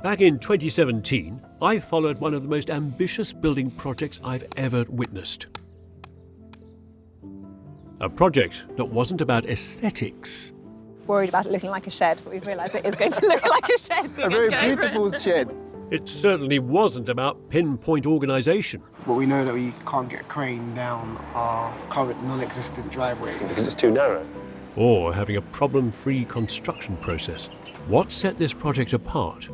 Back in 2017, I followed one of the most ambitious building projects I've ever witnessed. A project that wasn't about aesthetics. Worried about it looking like a shed, but we've realised it is going to look like a shed. So A very beautiful shed. It certainly wasn't about pinpoint organisation. But we know that we can't get a crane down our current non-existent driveway. Because it's too narrow. Or having a problem-free construction process. What set this project apart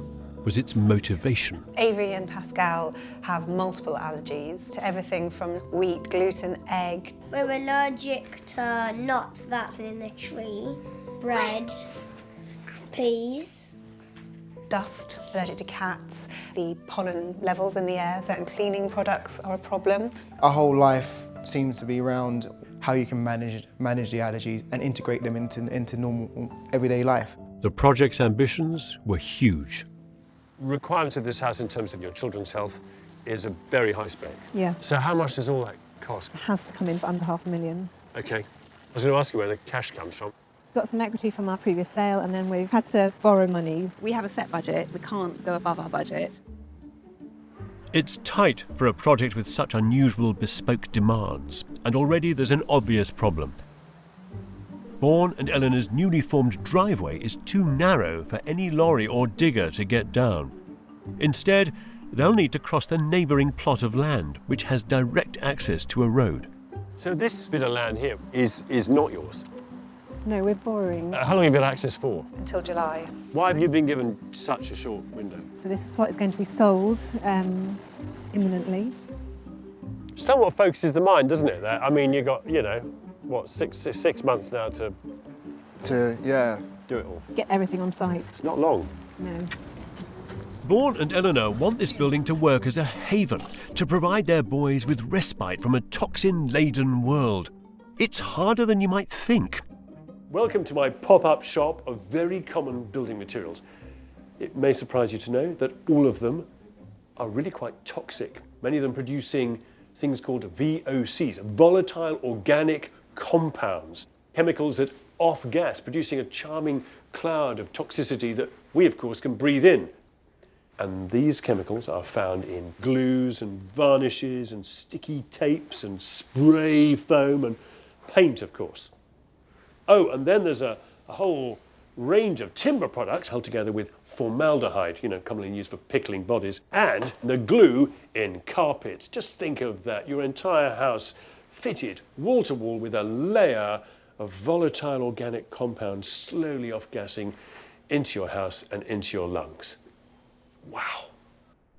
was its motivation. Avery and Pascal have multiple allergies to everything from wheat, gluten, egg. We're allergic to nuts that are in the tree, bread, peas. Dust, allergic to cats, the pollen levels in the air, certain cleaning products are a problem. Our whole life seems to be around how you can manage the allergies and integrate them into normal everyday life. The project's ambitions were huge. Requirements of this house in terms of your children's health is a very high spec. Yeah. So how much does all that cost? It has to come in for under $500,000. Okay. I was going to ask you where the cash comes from. Got some equity from our previous sale and then we've had to borrow money. We have a set budget, we can't go above our budget. It's tight for a project with such unusual bespoke demands, and already there's an obvious problem. Born and Elinor's newly formed driveway is too narrow for any lorry or digger to get down. Instead, they'll need to cross the neighbouring plot of land, which has direct access to a road. So this bit of land here is not yours. No, we're borrowing. How long have you had access for? Until July. Why have you been given such a short window? So this plot is going to be sold imminently. Somewhat focuses the mind, doesn't it? I mean, you've got, what, six months now to Yeah. do it all. Get everything on site. It's not long. No. Born and Elinor want this building to work as a haven, to provide their boys with respite from a toxin-laden world. It's harder than you might think. Welcome to my pop-up shop of very common building materials. It may surprise you to know that all of them are really quite toxic, many of them producing things called VOCs, volatile organic compounds, chemicals that off-gas, producing a charming cloud of toxicity that we, of course, can breathe in. And these chemicals are found in glues and varnishes and sticky tapes and spray foam and paint, of course. Oh, and then there's a whole range of timber products held together with formaldehyde, commonly used for pickling bodies, and the glue in carpets. Just think of that, your entire house fitted wall to wall with a layer of volatile organic compounds slowly off-gassing into your house and into your lungs. Wow.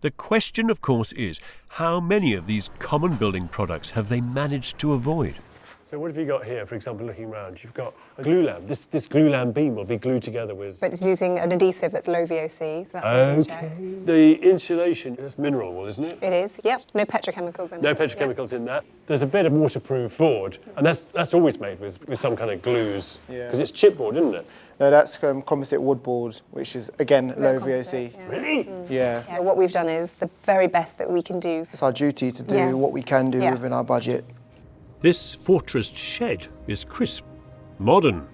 The question, of course, is how many of these common building products have they managed to avoid? So what have you got here, for example, looking around? You've got a glue lamp. This glue lamp beam will be glued together with... But it's using an adhesive that's low VOC, so that's what we checked. The insulation is mineral wool, isn't it? It is, yep. No petrochemicals in it. No petrochemicals in that. There's a bit of waterproof board, and that's always made with some kind of glues. Yeah. Because it's chipboard, isn't it? No, that's composite wood board, which is, again, low composite, VOC. yeah. Really? Yeah. What we've done is the very best that we can do. It's our duty to do what we can do within our budget. This fortress shed is crisp, modern,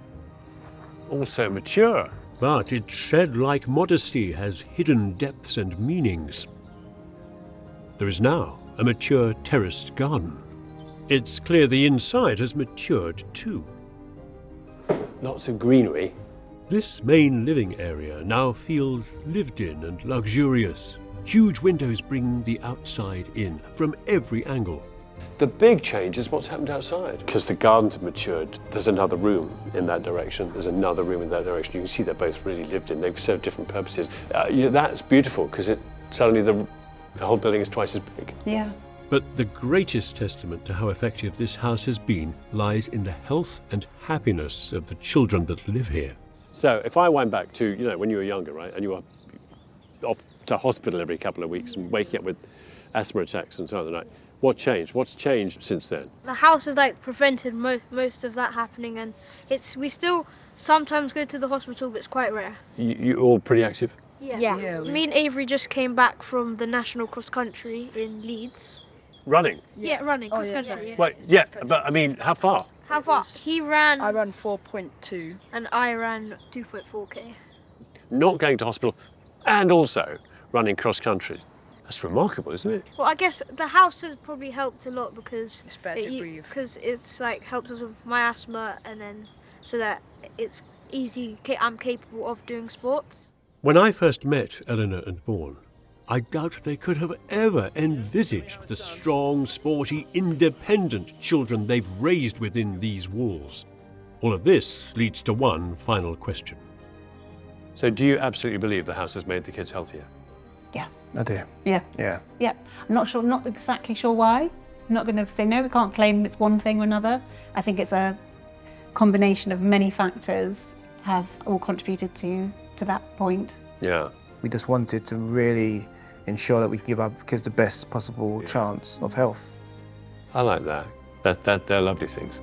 Also mature. but its shed-like modesty has hidden depths and meanings. There is now a mature terraced garden. It's clear the inside has matured too. Lots of greenery. This main living area now feels lived in and luxurious. Huge windows bring the outside in from every angle. The big change is what's happened outside. Because the gardens have matured, there's another room in that direction, there's another room in that direction. You can see they're both really lived in. They've served different purposes. That's beautiful, because suddenly the whole building is twice as big. Yeah. But the greatest testament to how effective this house has been lies in the health and happiness of the children that live here. So if I went back to, when you were younger, right, and you were off to hospital every couple of weeks and waking up with asthma attacks and so on the night, what changed? What's changed since then? The house has prevented most of that happening, and we still sometimes go to the hospital, but it's quite rare. You all pretty active? Yeah. Me and Avery just came back from the national cross country in Leeds. Running? Yeah, running cross country. Yeah. Wait, yeah, but I mean, how far? How far? I ran 4.2. and I ran 2.4k. Not going to hospital and also running cross-country. That's remarkable, isn't it? Well, I guess the house has probably helped a lot because It's better to breathe. Because it's like helped us with my asthma, and then so that it's easy. I'm capable of doing sports. When I first met Elinor and Born, I doubt they could have ever envisaged the strong, sporty, independent children they've raised within these walls. All of this leads to one final question. So do you absolutely believe the house has made the kids healthier? Yeah. I do. Yeah. Yeah. Yeah. I'm not sure, not exactly sure why. I'm not going to say no, we can't claim it's one thing or another. I think it's a combination of many factors have all contributed to that point. Yeah. We just wanted to really ensure that we give our kids the best possible chance of health. I like that. They're lovely things.